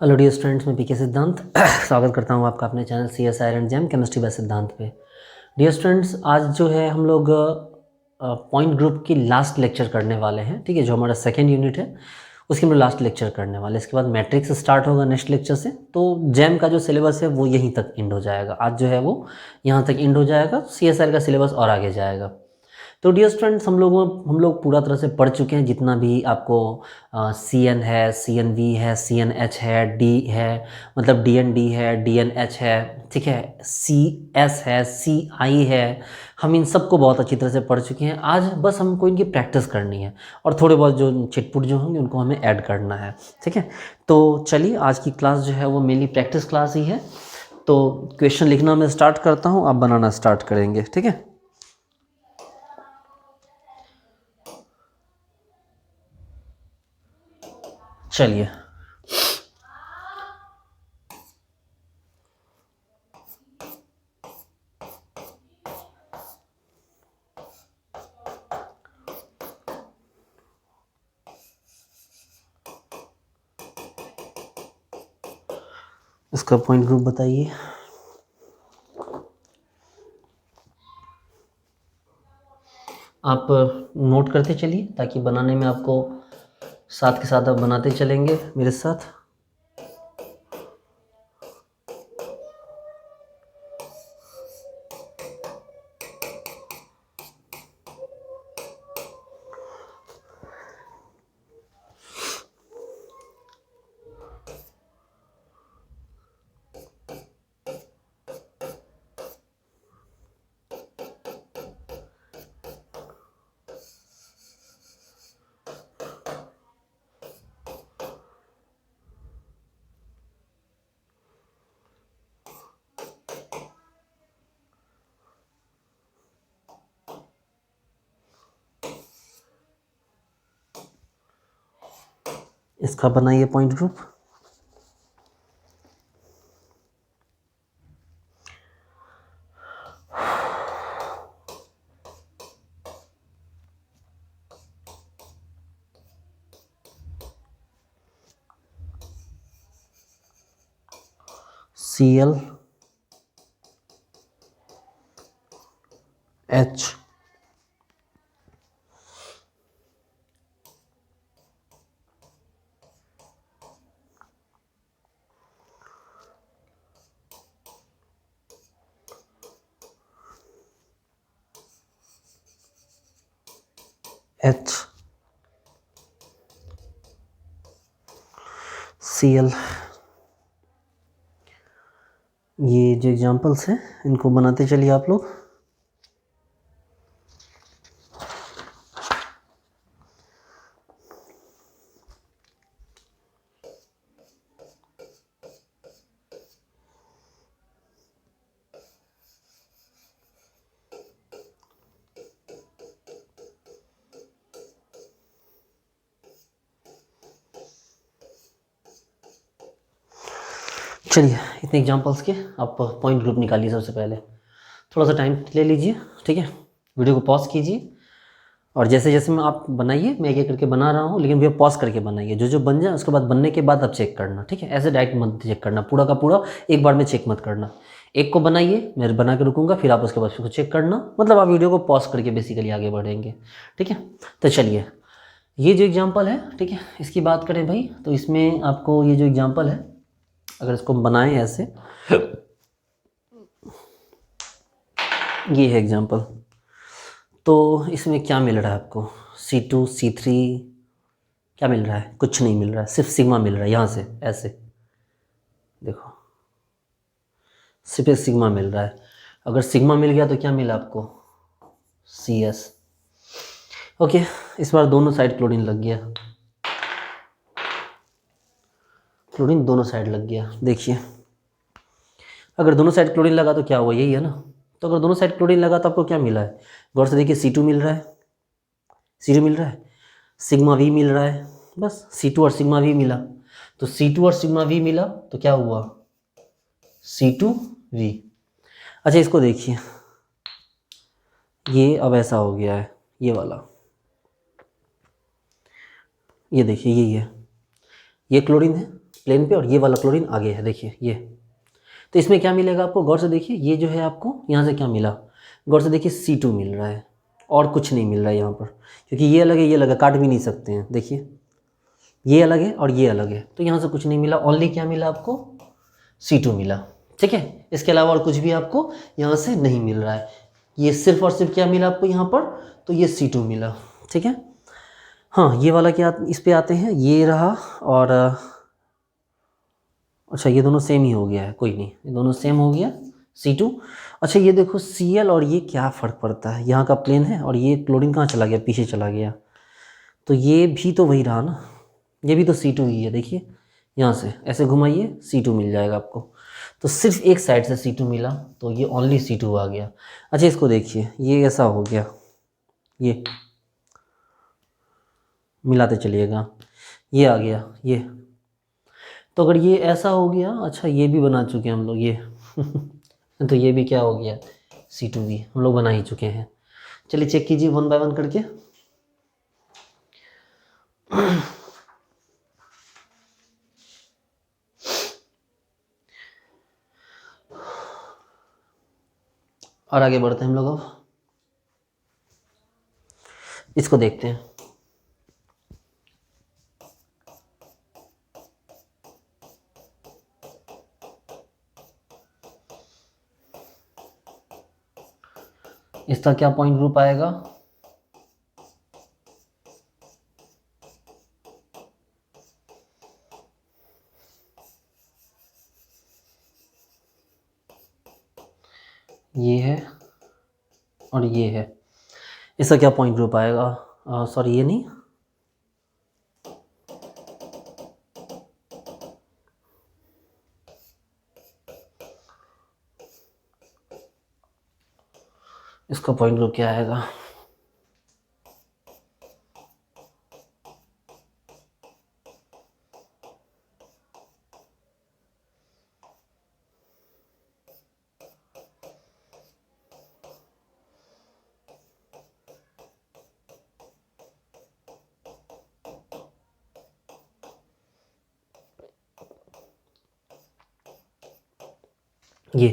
Hello dear students, मैं पीके सिद्धांत स्वागत करता हूँ आपका अपने channel CSI and gem chemistry by Siddhant पे। डियर स्टूडेंट्स, आज जो है हम लोग पॉइंट ग्रुप की लास्ट लेक्चर करने वाले हैं। ठीक है, जो हमारा सेकेंड यूनिट है उसकी हम लोग लास्ट लेक्चर करने वाले हैं। इसके बाद मैट्रिक्स स्टार्ट होगा नेक्स्ट लेक्चर से। तो जेम का जो सिलेबस है वो यहीं तक एंड हो जाएगा। आज जो है वो यहाँ तक एंड हो जाएगा। CSI का सिलेबस और आगे जाएगा। तो डियर स्टूडेंट्स, हम लोग पूरा तरह से पढ़ चुके हैं। जितना भी आपको CN है, CNV है, CNH है, D है, मतलब DND है, DNH है, ठीक है, CS है, CI है, हम इन सबको बहुत अच्छी तरह से पढ़ चुके हैं। आज बस हमको इनकी प्रैक्टिस करनी है और थोड़े बहुत जो चिटपुट जो होंगे उनको हमें ऐड करना है। ठीक है, तो चलिए आज की क्लास जो है वो मेनली प्रैक्टिस क्लास ही है। तो क्वेश्चन लिखना मैं स्टार्ट करता हूँ, आप बनाना स्टार्ट करेंगे। ठीक है, चलिए। इसका पॉइंट ग्रुप बताइए। आप नोट करते चलिए ताकि बनाने में आपको साथ के साथ आप बनाते चलेंगे मेरे साथ। इसका बनाइए point group. Cl H H Cl। ये जो एग्जांपल्स हैं इनको बनाते चलिए आप लोग। चलिए, इतने एग्जांपल्स के आप पॉइंट ग्रुप निकालिए। सबसे पहले थोड़ा सा टाइम ले लीजिए। ठीक है, वीडियो को पॉज कीजिए और जैसे जैसे मैं आप बनाइए, मैं एक करके बना रहा हूँ, लेकिन वीडियो पॉज करके बनाइए। जो जो बन जाए उसके बाद बनने के बाद आप चेक करना। ठीक है, ऐसे डायरेक्ट मत चेक करना, पूरा का पूरा एक बार में चेक मत करना। एक को बनाइए, मैं बना के रुकूंगा, फिर आप उसके बाद उसको चेक करना। मतलब आप वीडियो को पॉज करके बेसिकली आगे बढ़ेंगे। ठीक है, तो चलिए, ये जो एग्जाम्पल है, ठीक है, इसकी बात करें भाई, तो इसमें आपको ये जो एग्जाम्पल है, अगर इसको बनाएं ऐसे, ये है एग्जाम्पल। तो इसमें क्या मिल रहा है आपको? C2 C3 क्या मिल रहा है? कुछ नहीं मिल रहा है, सिर्फ सिग्मा मिल रहा है। यहाँ से ऐसे देखो, सिर्फ एक सिग्मा मिल रहा है। अगर सिग्मा मिल गया तो क्या मिला आपको? CS। ओके, इस बार दोनों साइड क्लोरीन लग गया। क्लोरीन दोनों साइड लग गया। देखिए, अगर दोनों साइड क्लोरीन लगा तो क्या हुआ? यही है ना। तो अगर दोनों साइड क्लोरीन लगा तो आपको क्या मिला है? गौर से देखिए, C2 मिल रहा है, C2 मिल रहा है, सिग्मा V मिल रहा है। बस C2 और सिग्मा V मिला, तो C2 और सिग्मा V मिला तो क्या हुआ? C2V। अच्छा, इसको देखिए, ये अब ऐसा हो गया है, ये वाला, ये देखिए, यही है, ये क्लोरीन है, प्लेन पे और ये वाला क्लोरीन आगे है, देखिए ये। तो इसमें क्या मिलेगा आपको, गौर से देखिए, ये जो है आपको यहाँ से क्या मिला, गौर से देखिए C2 मिल रहा है और कुछ नहीं मिल रहा है यहाँ पर, क्योंकि ये अलग है ये अलग है, काट भी नहीं सकते हैं, देखिए ये अलग है और ये अलग है, तो यहाँ से कुछ नहीं मिला, ओनली क्या मिला आपको, C2 मिला, ठीक है। इसके अलावा और कुछ भी आपको यहाँ से नहीं मिल रहा है, ये सिर्फ और सिर्फ क्या मिला आपको यहाँ पर, तो ये C2 मिला, ठीक है। हाँ, ये वाला क्या, इस पे आते हैं, ये रहा और अच्छा ये दोनों सेम ही हो गया है, कोई नहीं, ये दोनों सेम हो गया C2। अच्छा ये देखो Cl और ये क्या फ़र्क पड़ता है, यहाँ का प्लेन है और ये क्लोरीन कहाँ चला गया, पीछे चला गया, तो ये भी तो वही रहा ना, ये भी तो C2 ही है, देखिए यहाँ से ऐसे घुमाइए C2 मिल जाएगा आपको, तो सिर्फ एक साइड से C2 मिला, तो ये ओनली C2 आ गया। अच्छा इसको देखिए, ये ऐसा हो गया, ये मिलाते चलिएगा, ये आ गया ये, तो अगर ये ऐसा हो गया, अच्छा ये भी बना चुके हैं हम लोग ये तो ये भी क्या हो गया, C2 भी हम लोग बना ही चुके हैं। चलिए चेक कीजिए वन बाय वन करके। और आगे बढ़ते हैं हम लोग, अब इसको देखते हैं। इसका क्या पॉइंट ग्रुप आएगा, ये है और ये है, इसका क्या पॉइंट ग्रुप आएगा, सॉरी ये नहीं, इसका पॉइंट ग्रुप क्या आएगा, ये।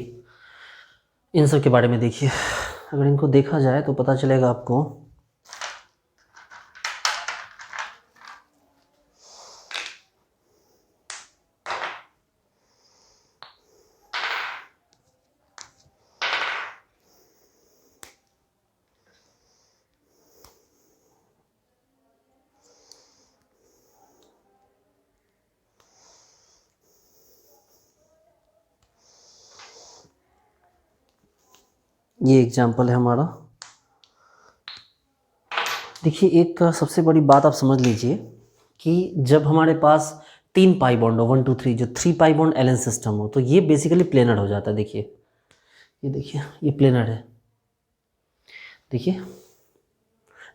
इन सब के बारे में देखिए, अगर इनको देखा जाए तो पता चलेगा आपको, ये एग्जाम्पल है हमारा। देखिए एक सबसे बड़ी बात आप समझ लीजिए कि जब हमारे पास 3 पाई बॉन्ड हो, 1 2 3, जो 3 पाई बॉन्ड एलन सिस्टम हो, तो ये बेसिकली प्लेनर हो जाता है। देखिए ये, देखिए ये प्लेनर है, देखिए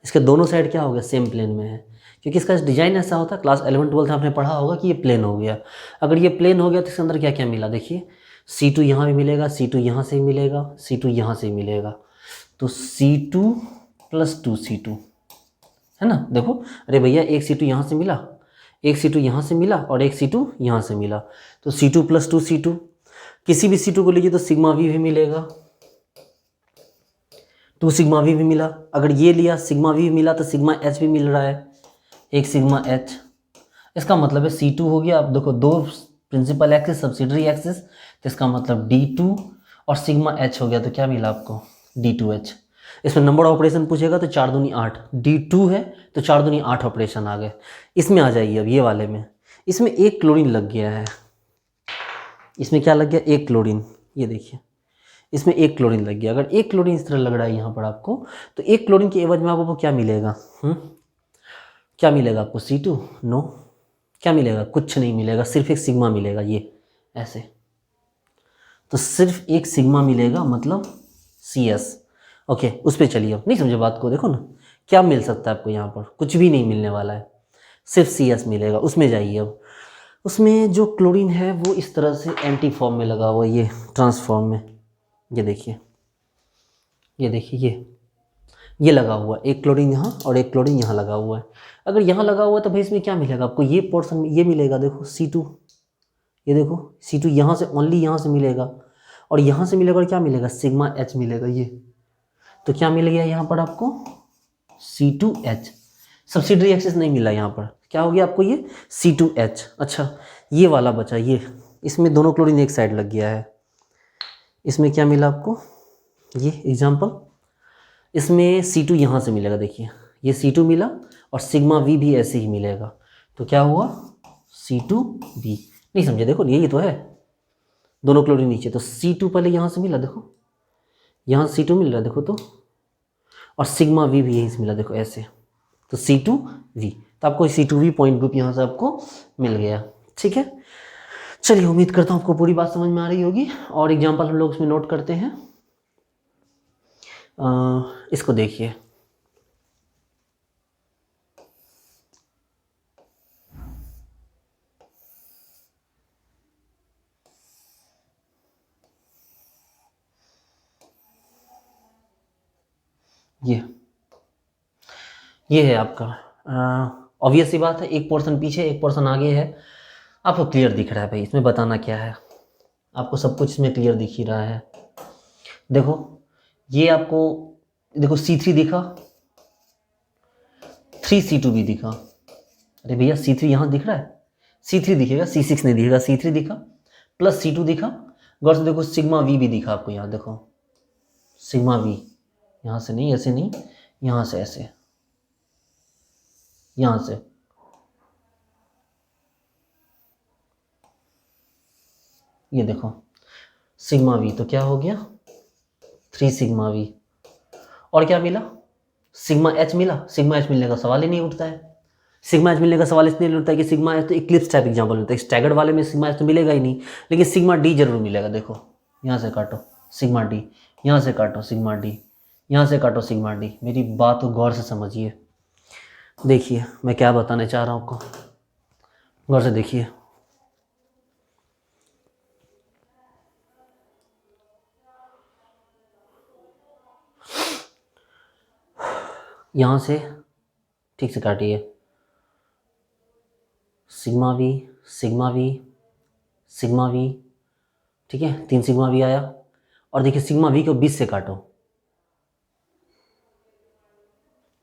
इसके दोनों साइड क्या हो गया, सेम प्लेन में है, क्योंकि इसका डिज़ाइन ऐसा होता है, क्लास 11 12 आपने पढ़ा होगा कि ये प्लेन हो गया। अगर ये प्लेन हो गया तो इसके अंदर क्या क्या मिला, देखिए C2 यहाँ भी मिलेगा, C2 यहाँ से मिलेगा, C2 यहाँ से मिलेगा, तो C2 + 2C2 है ना। देखो अरे भैया एक C2 यहाँ से मिला, एक C2 यहाँ से मिला और एक C2 यहाँ से मिला, तो C2 + 2C2, किसी भी C2 को लीजिए तो सिग्मा V भी मिलेगा, 2 सिग्मा V भी मिला। अगर ये लिया सिग्मा V मिला तो सिग्मा H भी मिल रहा है, एक सिग्मा H। इसका मतलब है C2 हो गया, अब देखो 2 प्रिंसिपल एक्सिस सब्सिडरी एक्सिस, तो इसका मतलब D2 और सिग्मा H हो गया, तो क्या मिला आपको, D2H। इसमें नंबर ऑफ ऑपरेशन पूछेगा तो 4 दूनी 8, D2 है तो 4 दूनी 8 ऑपरेशन आ गए। इसमें आ जाइए अब ये वाले में, इसमें एक क्लोरीन लग गया है, इसमें क्या लग गया, एक क्लोरीन, ये देखिए इसमें एक क्लोरीन लग गया। अगर एक क्लोरीन इस तरह लग रहा है यहाँ पर आपको, तो एक क्लोरीन के एवज में आपको क्या मिलेगा, क्या मिलेगा आपको, C2, नो, क्या मिलेगा, कुछ नहीं मिलेगा, सिर्फ एक सिग्मा मिलेगा, ये ऐसे, तो सिर्फ एक सिग्मा मिलेगा, मतलब CS। ओके उस पर चलिए, अब नहीं समझे बात को, देखो ना क्या मिल सकता है आपको यहाँ पर, कुछ भी नहीं मिलने वाला है, सिर्फ CS मिलेगा। उसमें जाइए अब, उसमें जो क्लोरीन है वो इस तरह से एंटी फॉर्म में लगा हुआ है, ये ट्रांसफॉर्म में, ये देखिए, ये देखिए ये लगा हुआ है, एक क्लोरीन यहाँ और एक क्लोरीन यहाँ लगा हुआ है। अगर यहाँ लगा हुआ है तो भाई इसमें क्या मिलेगा आपको, ये पोर्शन में ये मिलेगा, देखो C2, ये देखो C2 यहाँ से ओनली यहाँ से मिलेगा, और यहाँ से मिलेगा और क्या मिलेगा, सिग्मा H मिलेगा ये। तो क्या मिल गया यहाँ पर आपको, C2H। सब्सिडरी एक्सिस नहीं मिला यहाँ पर, क्या हो गया आपको ये C2H। अच्छा ये वाला बचा, ये इसमें दोनों क्लोरीन एक साइड लग गया है। इसमें क्या मिला आपको, ये एग्जाम्पल, इसमें C2 यहाँ से मिलेगा, देखिए ये C2 मिला और सिग्मा V भी ऐसे ही मिलेगा। तो क्या हुआ C2V। नहीं समझे, देखो यही तो है, दोनों क्लोरीन नीचे, तो C2 पहले यहाँ से मिला, देखो यहाँ C2 मिल रहा है देखो, तो और सिग्मा V भी यहीं से मिला, देखो ऐसे, तो C2V। तो आपको C2V पॉइंट ग्रुप यहाँ से आपको मिल गया। ठीक है, चलिए उम्मीद करता हूँ आपको पूरी बात समझ में आ रही होगी। और एग्जाम्पल हम लोग इसमें नोट करते हैं। इसको देखिए, ये है आपका, ऑब्वियस सी बात है, एक पोर्शन पीछे एक पोर्शन आगे है। आपको क्लियर दिख रहा है भाई, इसमें बताना क्या है, आपको सब कुछ इसमें क्लियर दिख ही रहा है। देखो ये आपको, देखो C3 दिखा, 3C2 भी दिखा। अरे भैया C3 यहाँ दिख रहा है, C3 दिखेगा, C6 नहीं दिखेगा, C3 दिखा प्लस C2 दिखा। गौर से देखो सिग्मा V भी दिखा आपको यहाँ, देखो सिग्मा V, यहाँ से नहीं, ऐसे नहीं, यहाँ से ऐसे, यहाँ से, ये देखो सिग्मा V। तो क्या हो गया 3 सिग्मा V। और क्या मिला, सिग्मा H मिला। सिग्मा H मिलने का सवाल ही नहीं उठता है। सिग्मा H मिलने का सवाल इसलिए नहीं उठता है कि सिग्मा H तो इक्लिप्स टाइप एग्जाम्पल होता है, स्टैगर्ड वाले में सिग्मा H तो मिलेगा ही नहीं, लेकिन सिग्मा D जरूर मिलेगा। देखो यहाँ से काटो सिग्मा D, यहाँ से काटो सिग्मा D, यहाँ से काटो सिग्मा D। मेरी बात को गौर से समझिए, देखिए मैं क्या बताने चाह रहा हूँ आपको, गौर से देखिए। यहाँ से ठीक से काटिए, sigma V, sigma V, sigma V, ठीक है 3 सिग्मा V आया। और देखिए सिग्मा V को 20 से काटो,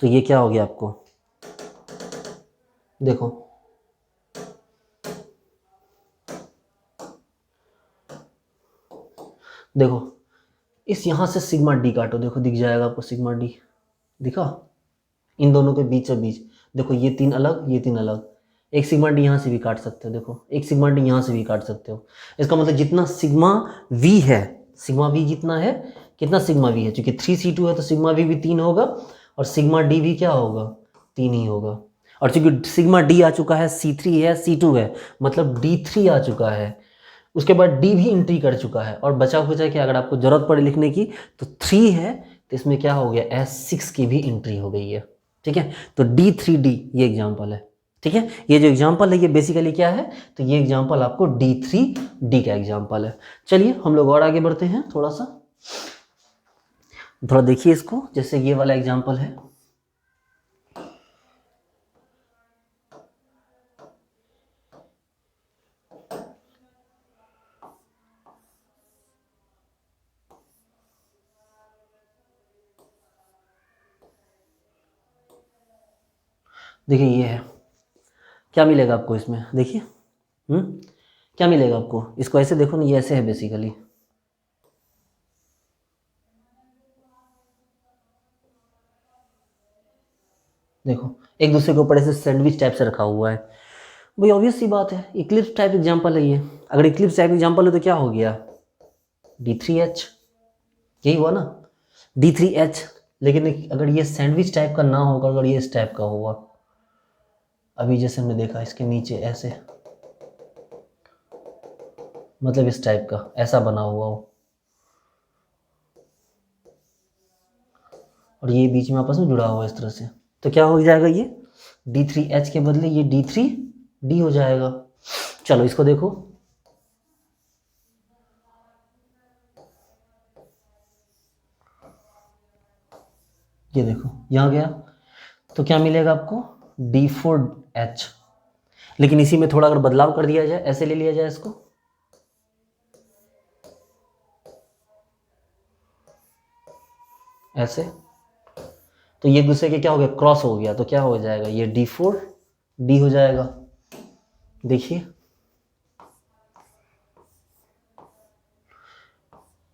तो ये क्या हो गया आपको, देखो देखो इस यहाँ से सिग्मा D काटो, देखो दिख जाएगा आपको सिग्मा D, दिखा इन दोनों के बीच बीच। देखो ये 3 अलग, ये 3 अलग, एक सिग्मा D यहाँ से भी काट सकते हो, देखो एक सिग्मा D यहाँ से भी काट सकते हो। इसका मतलब जितना सिग्मा V है, सिग्मा V जितना है, कितना सिग्मा V है, क्योंकि 3C2 है तो सिग्मा V भी 3 होगा, और सिग्मा D भी क्या होगा 3 ही होगा। और चूंकि सिग्मा D आ चुका है, C3 है, C2 है, मतलब D3 आ चुका है, उसके बाद D भी एंट्री कर चुका है, और बचा हो जाए कि अगर आपको ज़रूरत पड़े लिखने की तो 3 है, तो इसमें क्या हो गया S6 की भी एंट्री हो गई है। ठीक है, तो D3D ये एग्जाम्पल है। ठीक है, ये जो एग्जाम्पल है ये बेसिकली क्या है, तो ये एग्जाम्पल आपको D3D का एग्जाम्पल है। चलिए हम लोग और आगे बढ़ते हैं, थोड़ा देखिए इसको, जैसे ये वाला एग्जाम्पल है। देखिए ये है, क्या मिलेगा आपको इसमें, देखिए क्या मिलेगा आपको, इसको ऐसे देखो ना, ये ऐसे है बेसिकली, देखो एक दूसरे के ऊपर ऐसे सैंडविच टाइप से रखा हुआ है। भाई ऑब्वियस सी बात है, इक्लिप्स टाइप एग्जांपल है ये। अगर इक्लिप्स टाइप एग्जांपल है तो क्या हो गया D3H, यही हुआ ना D3H। लेकिन अगर ये सैंडविच टाइप का ना होगा, अगर ये इस टाइप का हुआ, अभी जैसे हमने देखा इसके नीचे ऐसे, मतलब इस टाइप का ऐसा बना हुआ हो, और ये बीच में आपस में जुड़ा हुआ इस तरह से, तो क्या हो जाएगा ये D3H के बदले ये D3D हो जाएगा। चलो इसको देखो, ये देखो यहाँ गया, तो क्या मिलेगा आपको D4H। लेकिन इसी में थोड़ा अगर बदलाव कर दिया जाए, ऐसे ले लिया जाए इसको, ऐसे, तो ये दूसरे के क्या हो गया, क्रॉस हो गया, तो क्या हो जाएगा, ये D4 D हो जाएगा। देखिए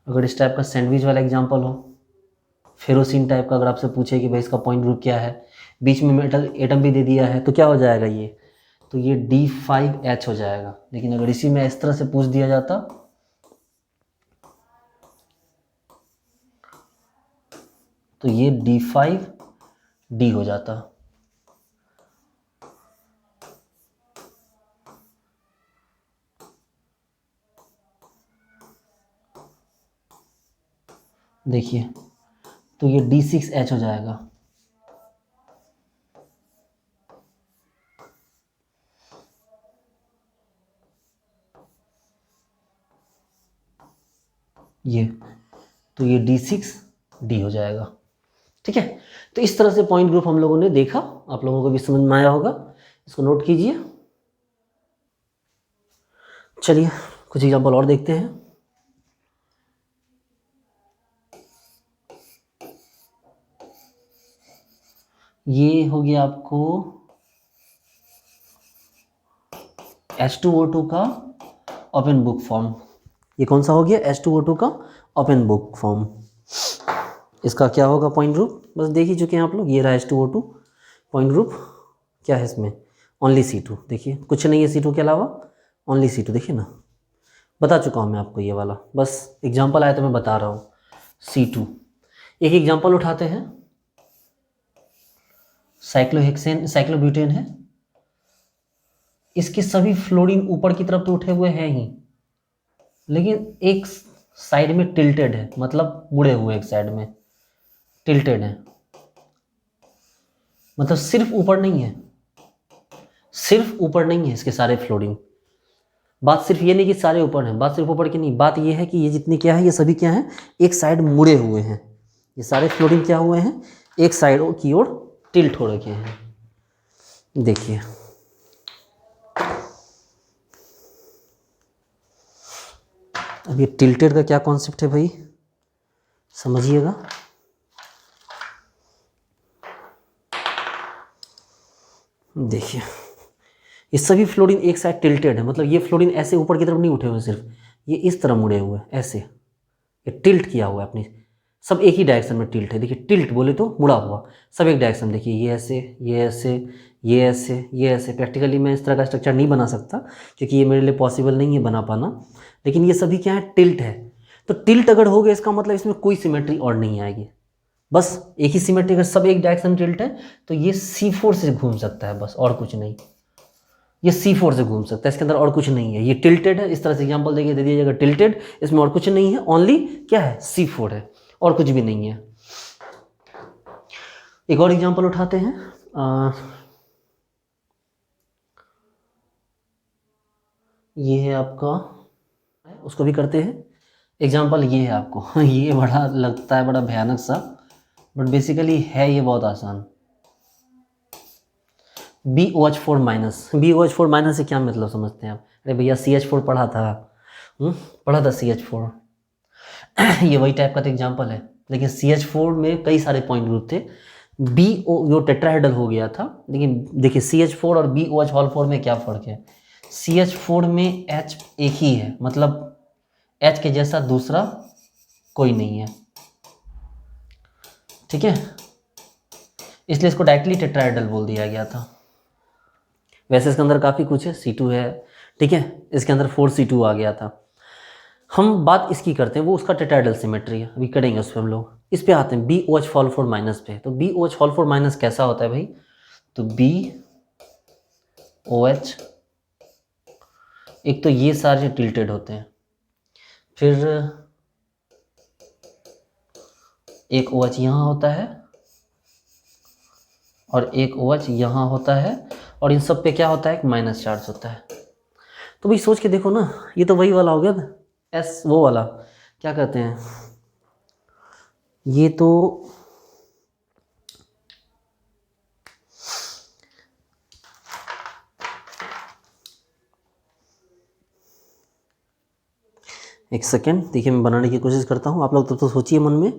अगर इस टाइप का सैंडविच वाला एग्जांपल हो, फेरोसिन टाइप का, अगर आपसे पूछे कि भाई इसका पॉइंट ग्रुप क्या है, बीच में मेटल एटम भी दे दिया है, तो क्या हो जाएगा ये, तो ये D5H हो जाएगा। लेकिन अगर इसी में इस तरह से पूछ दिया जाता तो ये D5D हो जाता। देखिए तो ये D6H हो जाएगा। ये तो ये D6D हो जाएगा। ठीक है, तो इस तरह से पॉइंट ग्रुप हम लोगों ने देखा, आप लोगों को भी समझ में आया होगा, इसको नोट कीजिए। चलिए कुछ एग्जांपल और देखते हैं। ये हो गया आपको H2O2 का ओपन बुक फॉर्म। ये कौन सा हो गया, H2O2 का ओपन बुक फॉर्म। इसका क्या होगा पॉइंट ग्रुप, बस देख ही चुके हैं आप लोग, ये रहा H2O2 पॉइंट ग्रुप। क्या है इसमें, ओनली C2। देखिए कुछ नहीं है C2 के अलावा, ओनली C2। देखिए ना, बता चुका हूँ मैं आपको ये वाला, बस एग्जाम्पल आया तो मैं बता रहा हूँ। C2, एक एग्जाम्पल उठाते हैं, साइक्लोहेक्सेन साइक्लोब्यूटेन है, इसके सभी फ्लोरीन ऊपर की तरफ तो उठे हुए हैं ही, लेकिन एक साइड में टिल्टेड है, मतलब मुड़े हुए एक साइड में टिल्टेड है, मतलब सिर्फ ऊपर नहीं है, सिर्फ ऊपर नहीं है इसके सारे फ्लोरीन। बात सिर्फ ये नहीं कि सारे ऊपर हैं, बात सिर्फ ऊपर की नहीं, बात ये है कि ये जितने क्या है, ये सभी क्या है, एक साइड मुड़े हुए हैं। ये सारे फ्लोरीन क्या हुए हैं, एक साइड की ओर टिल्ट हो रखे हैं। देखिए अब ये टिल्टेड का क्या कॉन्सेप्ट है भाई, समझिएगा। देखिए ये सभी फ्लोरीन एक साइड टिल्टेड है, मतलब ये फ्लोरीन ऐसे ऊपर की तरफ नहीं उठे हुए, सिर्फ ये इस तरह मुड़े हुए ऐसे, ये टिल्ट किया हुआ है अपनी, सब एक ही डायरेक्शन में टिल्ट है। देखिए टिल्ट बोले तो मुड़ा हुआ, सब एक डायरेक्शन। देखिए ये ऐसे, ये ऐसे, ये ऐसे, ये ऐसे। प्रैक्टिकली मैं इस तरह का स्ट्रक्चर नहीं बना सकता क्योंकि ये मेरे लिए पॉसिबल नहीं है बना पाना, लेकिन ये सभी क्या है, टिल्ट है। तो टिल्ट अगर हो गया इसका मतलब इसमें कोई सिमेट्री और नहीं आएगी, बस एक ही सिमेट्री। अगर सब एक डायरेक्शन टिल्ट है तो ये C4 से घूम सकता है, बस और कुछ नहीं। ये C4 से घूम सकता है, इसके अंदर और कुछ नहीं है। ये टिल्टेड है, इस तरह से एग्जांपल देखिए दे दीजिएगा, टिल्टेड, इसमें और कुछ नहीं है, ओनली क्या है, C4 है, और कुछ भी नहीं है। एक और एग्जांपल उठाते हैं, ये है आपका, उसको भी करते हैं। एग्जांपल ये है आपको ये बड़ा लगता है बड़ा भयानक सा, बट बेसिकली है ये बहुत आसान। BOH4 माइनस, BOH4 माइनस से क्या मतलब समझते हैं आप, अरे भैया CH4 पढ़ा था, पढ़ा था CH4 ये वही टाइप का तो एग्जाम्पल है, लेकिन CH4 में कई सारे पॉइंट ग्रुप थे। BO जो टेट्राहेड्रल हो गया था, लेकिन देखिए CH4 और BOH हॉल 4 में क्या फ़र्क है, CH4 में H एक ही है, मतलब H के जैसा दूसरा कोई नहीं है, ठीक है, इसलिए इसको डायरेक्टली टेट्राहेड्रल बोल दिया गया था। वैसे इसके अंदर काफ़ी कुछ है, C2 है, ठीक है, इसके अंदर 4C2 आ गया था। हम बात इसकी करते हैं, वो उसका टेट्राहेड्रल सिमेट्री है, अभी करेंगे उस पर हम लोग। इस पे आते हैं BOH हॉल 4 माइनस पे। तो BOH हॉल 4 माइनस कैसा होता है भाई, तो BOH, एक तो ये सारे टिल्टेड होते हैं, फिर एक OH यहाँ होता है और एक OH यहाँ होता है, और इन सब पे क्या होता है, एक माइनस चार्ज होता है। तो भाई सोच के देखो ना, ये तो वही वाला हो गया ना, S वो वाला क्या कहते हैं, ये तो एक सेकेंड देखिए, मैं बनाने की कोशिश करता हूँ, आप लोग तब तो सोचिए मन में।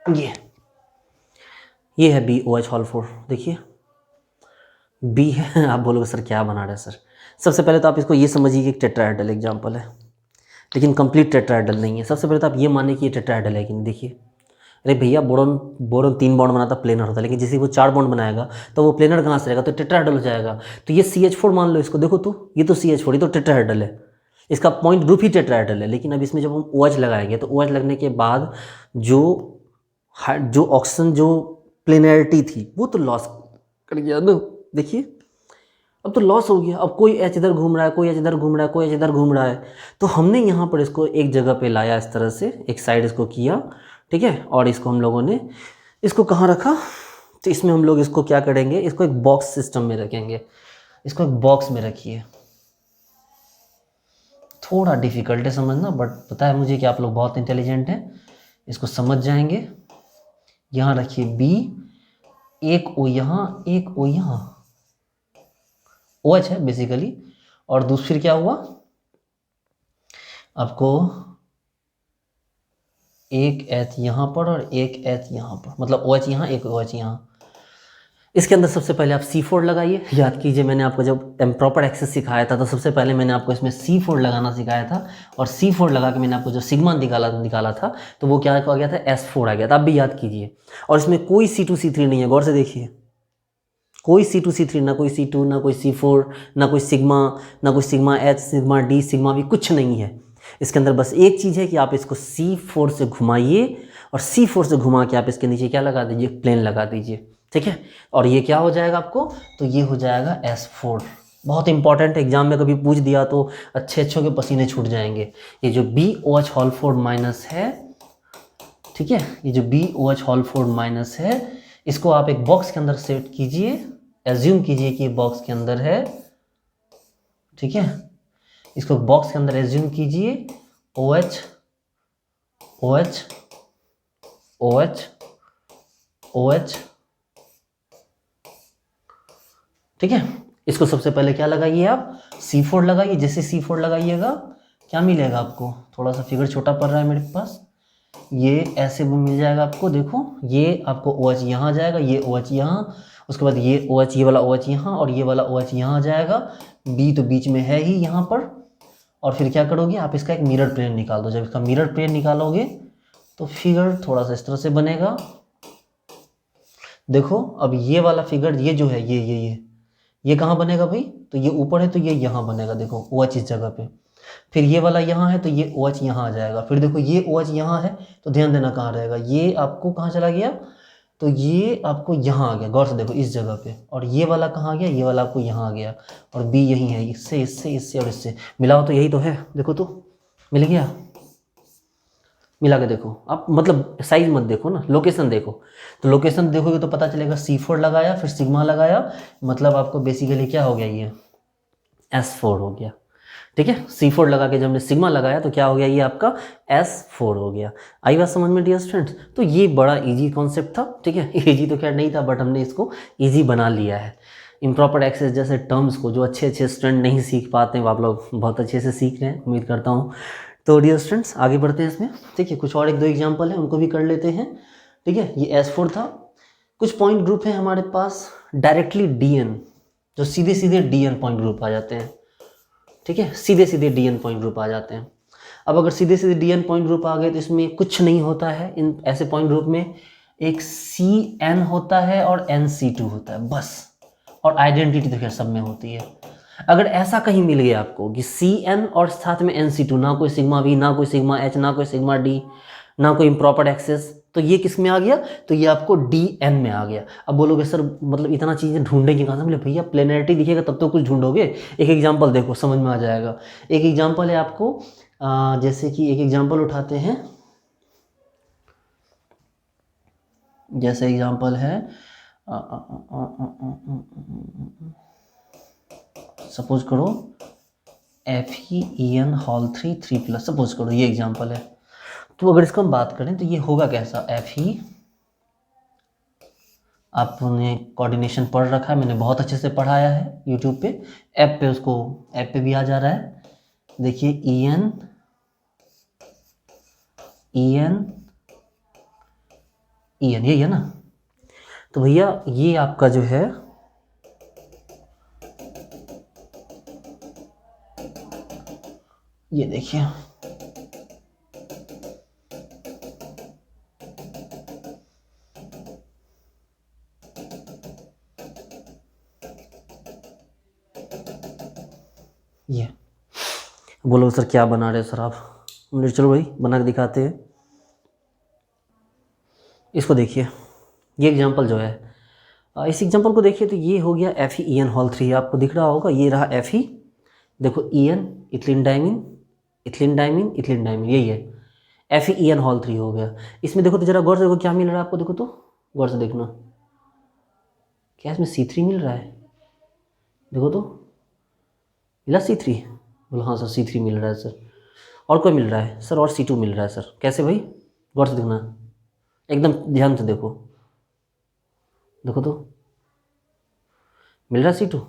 ये है BOH हॉल 4, देखिए बी है। आप बोलोगे सर क्या बना रहे हैं सर। सबसे पहले तो आप इसको ये समझिए कि एक टेट्राहेड्रल एग्जाम्पल है, लेकिन कंप्लीट टेट्राहेड्रल नहीं है। सबसे पहले तो आप ये मानिए कि ये टेट्राहेड्रल है कि नहीं। देखिए अरे भैया बोरोन बोरोन 3 बॉन्ड बनाता प्लेनर होता है, लेकिन जैसे वो 4 बॉन्ड बनाएगा तो वो प्लेनर कहाँ से रहेगा, तो टेट्राहेड्रल हो जाएगा। तो ये CH4 मान लो इसको, देखो तो ये तो CH4, ये तो टेट्राहेड्रल है, इसका पॉइंट ग्रुप ही टेट्राहेड्रल है। लेकिन अब इसमें जब हम OH लगाएंगे तो OH लगने के बाद जो जो ऑक्सीजन जो प्लेनैरिटी थी वो तो लॉस कर गया ना। देखिए अब तो लॉस हो गया। अब कोई एच इधर घूम रहा है, कोई एच इधर घूम रहा है, कोई एच इधर घूम रहा है। तो हमने यहाँ पर इसको एक जगह पे लाया, इस तरह से एक साइड इसको किया, ठीक है। और इसको हम लोगों ने इसको कहाँ रखा, तो इसमें हम लोग इसको क्या करेंगे, इसको एक बॉक्स सिस्टम में रखेंगे। इसको एक बॉक्स में रखिए। थोड़ा डिफ़िकल्ट है समझना, बट पता है मुझे कि आप लोग बहुत इंटेलिजेंट हैं, इसको समझ जाएंगे। यहाँ रखिए B, एक O यहाँ, एक O यहाँ, OH है बेसिकली। और दूसरी क्या हुआ आपको, एक H यहाँ पर और एक H यहाँ पर, मतलब OH यहाँ, एक OH यहाँ। इसके अंदर सबसे पहले आप C4 लगाइए। याद कीजिए मैंने आपको जब इम्प्रॉपर एक्सेस सिखाया था तो सबसे पहले मैंने आपको इसमें C4 लगाना सिखाया था, और C4 लगा के मैंने आपको जो सिग्मा निकाला था तो वो क्या आ गया था, S4 आ गया था। आप भी याद कीजिए। और इसमें कोई C2 C3 नहीं है, गौर से देखिए, कोई C2 C3, ना कोई C2, ना कोई C4, ना कोई सिग्मा, ना कोई sigma H, sigma D, sigma भी कुछ नहीं है इसके अंदर। बस एक चीज़ है कि आप इसको C4 से घुमाइए, और C4 से घुमा के आप इसके नीचे क्या लगा दीजिए, प्लेन लगा दीजिए, ठीक है। और ये क्या हो जाएगा आपको, तो ये हो जाएगा S4। बहुत इंपॉर्टेंट एग्जाम में कभी पूछ दिया तो अच्छे अच्छों के पसीने छूट जाएंगे। ये जो BOH हॉल 4 माइनस है, ठीक है, ये जो BOH हॉल 4 माइनस है, इसको आप एक बॉक्स के अंदर सेट कीजिए, एज्यूम कीजिए कि बॉक्स के अंदर है, ठीक है। इसको बॉक्स के अंदर एज्यूम कीजिए, OH OH OH OH, ठीक है। इसको सबसे पहले क्या लगाइए आप, C4 लगाइए। जैसे C4 लगाइएगा क्या मिलेगा आपको, थोड़ा सा फिगर छोटा पड़ रहा है मेरे पास, ये ऐसे वो मिल जाएगा आपको। देखो ये आपको OH यहाँ जाएगा, ये OH यहाँ, उसके बाद ये OH, ये वाला OH यहाँ, और ये वाला OH यहाँ आ जाएगा। B तो बीच में है ही यहाँ पर। और फिर क्या करोगे आप, इसका एक मिरर प्लेन निकाल दो। जब इसका मिरर प्लेन निकालोगे तो फिगर थोड़ा सा इस तरह से बनेगा। देखो अब ये वाला फिगर, ये जो है ये कहाँ बनेगा भाई, तो ये ऊपर है तो ये यहाँ बनेगा। देखो OH इस जगह पे, फिर ये वाला यहाँ है तो ये OH यहाँ आ जाएगा। फिर देखो ये OH यहाँ है तो ध्यान देना कहाँ रहेगा, ये आपको कहाँ चला गया, तो ये आपको यहाँ आ गया। गौर से देखो इस जगह पे। और ये वाला कहाँ आ गया, ये वाला आपको यहाँ आ गया। और B यहीं है, इससे इससे इससे और इससे मिलाओ तो यही तो है। देखो तो मिल गया, मिला के देखो आप, मतलब साइज मत देखो ना, लोकेशन देखो। तो लोकेशन देखोगे तो पता चलेगा C4 लगाया, फिर सिग्मा लगाया, मतलब आपको बेसिकली क्या हो गया, ये S4 हो गया, ठीक है। C4 लगा के जब हमने सिग्मा लगाया तो क्या हो गया, ये आपका S4 हो गया। आई बात समझ में डियर स्टूडेंट्स। तो ये बड़ा इजी कॉन्सेप्ट था, ठीक है। इजी तो खैर नहीं था, बट हमने इसको इजी बना लिया है। इम्प्रॉपर एक्सेस जैसे टर्म्स को जो अच्छे अच्छे स्टूडेंट नहीं सीख पाते हैं, वो आप लोग बहुत अच्छे से सीख रहे हैं, उम्मीद करता हूँ। तो डियर स्टूडेंट्स आगे बढ़ते हैं इसमें, ठीक है। कुछ और एक दो एग्जाम्पल हैं, उनको भी कर लेते हैं, ठीक है। ये S4 था। कुछ पॉइंट ग्रुप है हमारे पास डायरेक्टली DN, जो सीधे सीधे DN पॉइंट ग्रुप आ जाते हैं, ठीक है। सीधे सीधे DN पॉइंट ग्रुप आ जाते हैं। अब अगर सीधे सीधे DN पॉइंट ग्रुप आ गए तो इसमें कुछ नहीं होता है। इन ऐसे पॉइंट ग्रुप में एक CN होता है और NC2 होता है बस। और आइडेंटिटी तो खैर सब में होती है। अगर ऐसा कहीं मिल गया आपको कि CN और साथ में NC2, ना कोई सिग्मा V, ना कोई सिग्मा H, ना कोई सिग्मा D, ना कोई इम्प्रॉपर एक्सेस, तो ये किस में आ गया, तो ये आपको DN में आ गया। अब बोलोगे सर मतलब इतना चीज़ें ढूंढेंगे कहाँ से, बोले भैया प्लेनैरिटी दिखेगा तब तो कुछ ढूंढोगे। एक एग्जांपल देखो समझ में आ जाएगा। एक एग्जांपल है आपको, जैसे कि एक एग्जांपल उठाते हैं, जैसे एग्जांपल है सपोज करो FeEN हॉल 3 सपोज करो, ये एग्जांपल है। तो अगर इसको हम बात करें तो ये होगा कैसा, Fe, आपने कोऑर्डिनेशन पढ़ रखा है, मैंने बहुत अच्छे से पढ़ाया है यूट्यूब पे, ऐप पे, उसको ऐप पे भी आ जा रहा है। देखिए EN EN, यही है ना। तो भैया ये आपका जो है ये देखिए, ये बोलो सर क्या बना रहे हो सर आप? हमने चलो भाई बना के दिखाते हैं। इसको देखिए, ये एग्जांपल जो है, इस एग्जांपल को देखिए तो ये हो गया FeEn हॉल 3, आपको दिख रहा होगा, ये रहा Fe, देखो En ethylene diamine, ethylene diamine, ethylene diamine, यही है FeEn हॉल 3 हो गया। इसमें देखो तो जरा गौर से देखो क्या मिल रहा है आपको, देखो तो गौर से देखना, क्या इसमें C3 मिल रहा है? देखो तो मिला C3? बोलो हाँ सर C3 मिल रहा है सर। और कोई मिल रहा है सर? और C2 मिल रहा है सर। कैसे भाई? गौर से देखना, एकदम ध्यान से देखो, देखो तो मिल रहा है C2।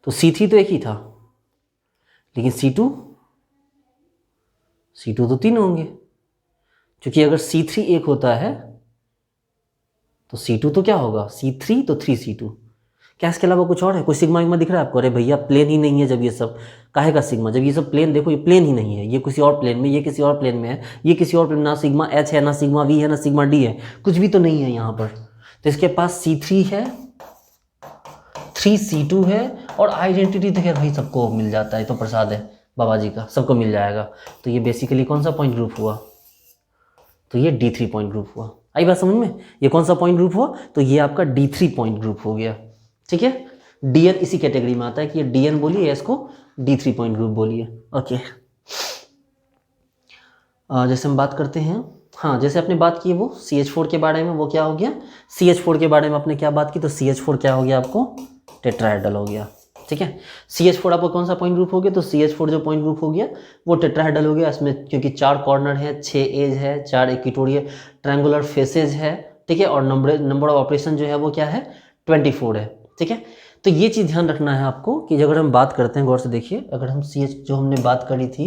तो C3 तो एक ही था, लेकिन C2 तो 3 होंगे, क्योंकि अगर C3 एक होता है तो C2 तो क्या होगा? C3 तो 3C2। क्या इसके अलावा कुछ और है? कोई सिग्मा विग्मा दिख रहा है आपको? अरे भैया प्लेन ही नहीं है जब ये सब, काहे का सिग्मा? जब ये सब प्लेन, देखो ये प्लेन ही नहीं है, ये किसी और प्लेन में, ये किसी और प्लेन में है, ये किसी और प्लेन, ना सिग्मा H है, ना सिग्मा V है, ना सिग्मा D है, कुछ भी तो नहीं है यहाँ पर। तो इसके पास C3 है, 3C2 है, और आइडेंटिटी तो खैर भाई सबको मिल जाता है, तो प्रसाद है बाबा जी का, सबको मिल जाएगा। तो ये बेसिकली कौन सा पॉइंट ग्रुप हुआ? तो ये D3 पॉइंट ग्रुप हुआ। आई बात समझ में? ये कौन सा पॉइंट ग्रुप हुआ? तो ये आपका D3 पॉइंट ग्रुप हो गया। ठीक है, DN इसी कैटेगरी में आता है कि ये DN बोलिए, इसको D3 पॉइंट ग्रुप बोलिए। ओके, जैसे हम बात करते हैं, हाँ जैसे आपने बात की वो CH4 के बारे में, वो क्या हो गया? CH4 के बारे में आपने क्या बात की? तो CH4 क्या हो गया आपको? टेट्राहेड्रल हो गया। ठीक है, CH4 आपको कौन सा पॉइंट ग्रुप हो गया? तो CH4 जो पॉइंट ग्रुप हो गया वो टेट्राहेड्रल हो गया। इसमें क्योंकि 4 कॉर्नर है, 6 एज है, 4 इक्वेटोरियल ट्रायंगुलर फेसेज है। ठीक है, और नंबर ऑफ ऑपरेशन जो है वो क्या है? 24 है। ठीक है, तो ये चीज़ ध्यान रखना है आपको कि अगर हम बात करते हैं, गौर से देखिए, अगर हम CH जो हमने बात करी थी,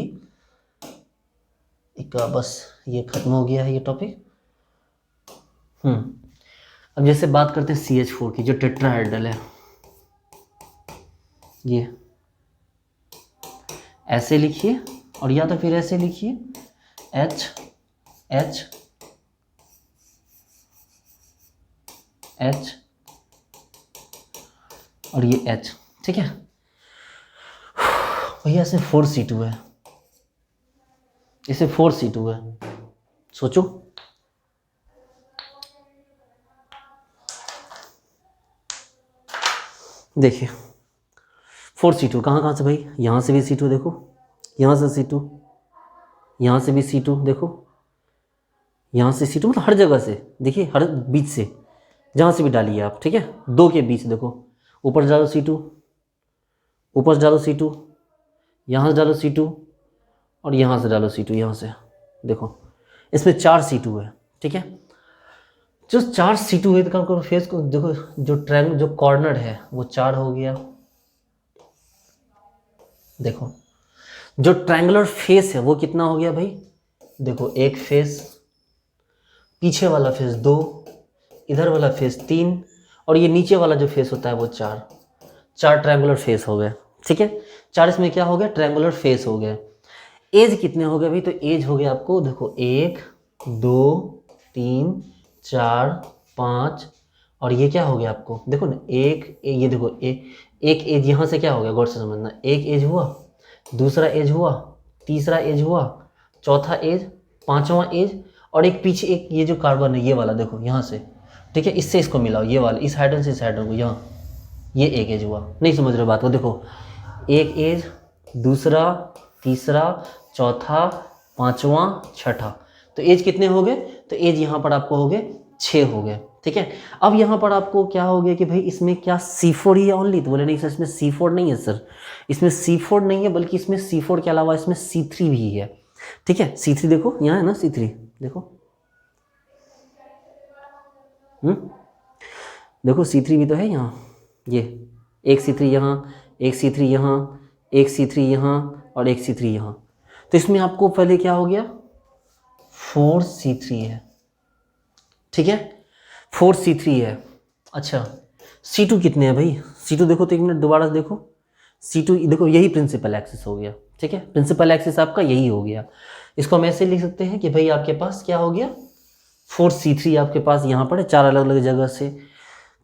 एक बस ये खत्म हो गया है ये टॉपिक। अब जैसे बात करते हैं CH4 की, जो टेट्राहेड्रल है, ये ऐसे लिखिए, और या तो फिर ऐसे लिखिए H H H और ये H। ठीक है भैया, इसमें 4C2 है, इसे 4C2 है। सोचो, देखिए 4C2 कहाँ से भाई? यहाँ से भी C2 देखो, यहाँ से C2, यहाँ से भी C2 देखो, यहाँ से C2, मतलब हर जगह से देखिए, हर बीच से जहाँ से भी डालिए आप। ठीक है, 2 के बीच देखो, ऊपर से डालो C2, ऊपर से डालो C2, यहाँ से डालो C2, और यहाँ से डालो C2, यहाँ से देखो, इसमें 4C2 है। ठीक है, जो 4C2 है तो काम करो, फेस को देखो, जो ट्रायंगल जो कॉर्नर है वो 4 हो गया। देखो जो ट्रायंगुलर फेस है वो कितना हो गया भाई? देखो एक फेस, पीछे वाला फेस 2, इधर वाला फेस 3, और ये नीचे वाला जो फेस होता है वो 4 ट्रायंगुलर फेस हो गए। ठीक है, 4 इसमें क्या हो गया? ट्रायंगुलर फेस हो गए। एज कितने हो गए भाई? तो एज हो गया आपको, देखो 1 2 3 4 5, और ये क्या हो गया आपको? देखो ना, ये देखो एक एज यहाँ से क्या हो गया? गौर से समझना, एक एज हुआ, दूसरा एज हुआ, तीसरा एज हुआ, चौथा एज, पांचवा एज, और एक पीछे एक ये जो कार्बन है ये वाला देखो यहाँ से। ठीक है, इससे इसको मिलाओ, ये वाला, इस हाइड्रोजन से इस हाइड्रोजन को, यहाँ ये एक एज हुआ। नहीं समझ रहे बात को? देखो एक एज, दूसरा, तीसरा, चौथा, पांचवा, छठा, तो एज कितने हो गए? तो एज यहाँ पर आपको हो गए 6 हो गए। ठीक है, अब यहाँ पर आपको क्या हो गया कि भाई इसमें क्या C4 ही है ओनली? तो बोले नहीं सर, इसमें C4 नहीं है सर, इसमें C4 नहीं है, बल्कि इसमें C4 के अलावा इसमें C3 भी है। ठीक है, C3 देखो यहाँ है ना, C3 देखो, देखो C3 भी तो है यहाँ, ये एक C3 यहाँ, एक C3 यहाँ, एक C3 यहाँ, और एक C3 यहाँ। तो इसमें आपको पहले क्या हो गया? 4C3 है, ठीक है। 4C3 है। अच्छा C2 कितने हैं भाई, C2 देखो तो एक मिनट दोबारा से देखो, C2 देखो यही प्रिंसिपल एक्सिस हो गया, ठीक है, प्रिंसिपल एक्सिस आपका यही हो गया। इसको हम ऐसे लिख सकते हैं कि भाई आपके पास क्या हो गया, 4C3 आपके पास यहाँ पर है 4 अलग अलग जगह से।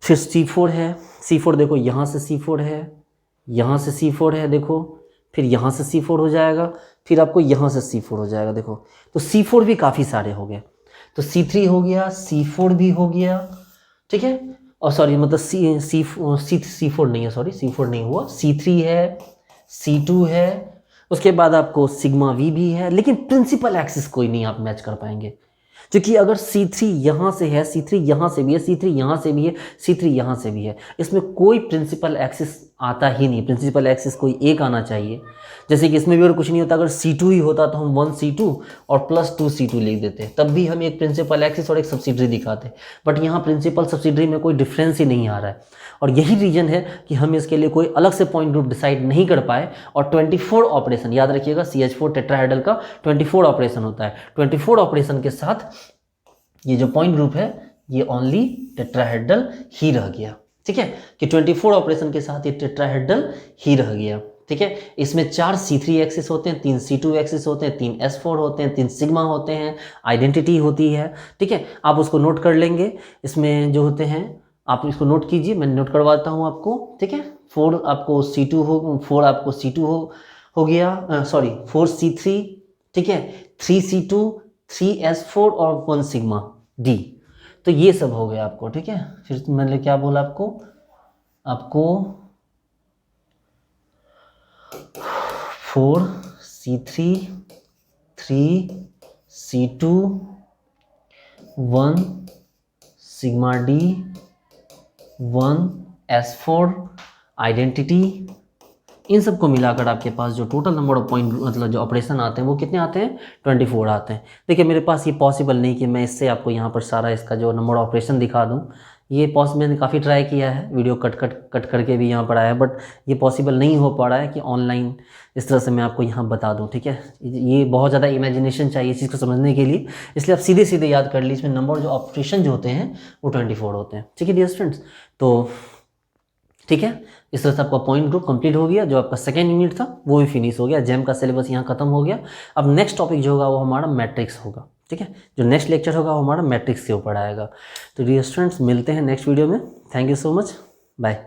फिर C4 है, C4 देखो यहाँ से C4 है, यहाँ से C4 है देखो, फिर यहाँ से C4 हो जाएगा, फिर आपको यहाँ से C4 हो जाएगा देखो। तो C4 भी काफ़ी सारे हो गए, तो C3 हो गया, C4 भी हो गया, ठीक है। और सॉरी मतलब C4 नहीं है, सॉरी C4 नहीं हुआ, C3 है, C2 है, उसके बाद आपको सिग्मा V भी है, लेकिन प्रिंसिपल एक्सिस कोई नहीं आप मैच कर पाएंगे, क्योंकि अगर C3 यहाँ से है, C3 यहाँ से भी है, C3 यहाँ से भी है, C3 यहाँ से भी है, इसमें कोई प्रिंसिपल एक्सिस आता ही नहीं। प्रिंसिपल एक्सिस कोई एक आना चाहिए, जैसे कि इसमें भी और कुछ नहीं होता, अगर C2 ही होता तो हम 1C2 और प्लस 2C2 लिख देते, तब भी हम एक प्रिंसिपल एक्सिस और एक सब्सिडरी दिखाते। बट यहाँ प्रिंसिपल सब्सिडरी में कोई डिफरेंस ही नहीं आ रहा है, और यही रीज़न है कि हम इसके लिए कोई अलग से पॉइंट ग्रुप डिसाइड नहीं कर पाए। और 24 ऑपरेशन याद रखिएगा, CH4 टेट्राहेड्रल का 24 ऑपरेशन होता है। 24 ऑपरेशन के साथ ये जो पॉइंट ग्रुप है ये ओनली टेट्राहेड्रल ही रह गया, ठीक है, कि 24 ऑपरेशन के साथ ये टेट्राहेड्रल ही रह गया, ठीक है। इसमें 4 C3 एक्सिस होते हैं, 3 C2 एक्सिस होते हैं, 3 S4 होते हैं, 3 सिग्मा होते हैं, आइडेंटिटी होती है, ठीक है। आप उसको नोट कर लेंगे, इसमें जो होते हैं आप इसको नोट कीजिए, मैं नोट करवाता हूँ आपको, ठीक है। 4 आपको C2 हो गया, सॉरी 4C3, ठीक है, 3C2, 3S4 और 1 सिग्मा D, तो ये सब हो गया आपको, ठीक है। फिर मैंने क्या बोला आपको 4C3, 3C2, 1 sigma D, 1 S4 identity, इन सब को मिलाकर आपके पास जो टोटल नंबर ऑफ पॉइंट मतलब जो ऑपरेशन आते हैं वो कितने आते हैं, 24 आते हैं। देखिए मेरे पास ये पॉसिबल नहीं कि मैं इससे आपको यहाँ पर सारा इसका जो नंबर ऑफ ऑपरेशन दिखा दूँ, ये मैंने काफ़ी ट्राई किया है, वीडियो कट करके भी यहाँ पर आया, बट ये पॉसिबल नहीं हो पा रहा है कि ऑनलाइन इस तरह से मैं आपको यहाँ बता दूँ, ठीक है। ये बहुत ज़्यादा इमेजिनेशन चाहिए इस चीज़ को समझने के लिए, इसलिए आप सीधे सीधे याद कर लीजिए, इसमें नंबर जो ऑपरेशन जो होते हैं वो 24 होते हैं, ठीक है डियर स्टूडेंट्स। तो ठीक है, इस तरह से आपका पॉइंट ग्रुप कंप्लीट हो गया, जो आपका सेकेंड यूनिट था वो भी फिनिश हो गया, जेम का सिलेबस यहाँ खत्म हो गया। अब नेक्स्ट टॉपिक जो होगा वो हमारा मैट्रिक्स होगा, ठीक है, जो नेक्स्ट लेक्चर होगा वो हमारा मैट्रिक्स के ऊपर आएगा। तो डियर स्टूडेंट्स मिलते हैं नेक्स्ट वीडियो में, thank you so much, bye.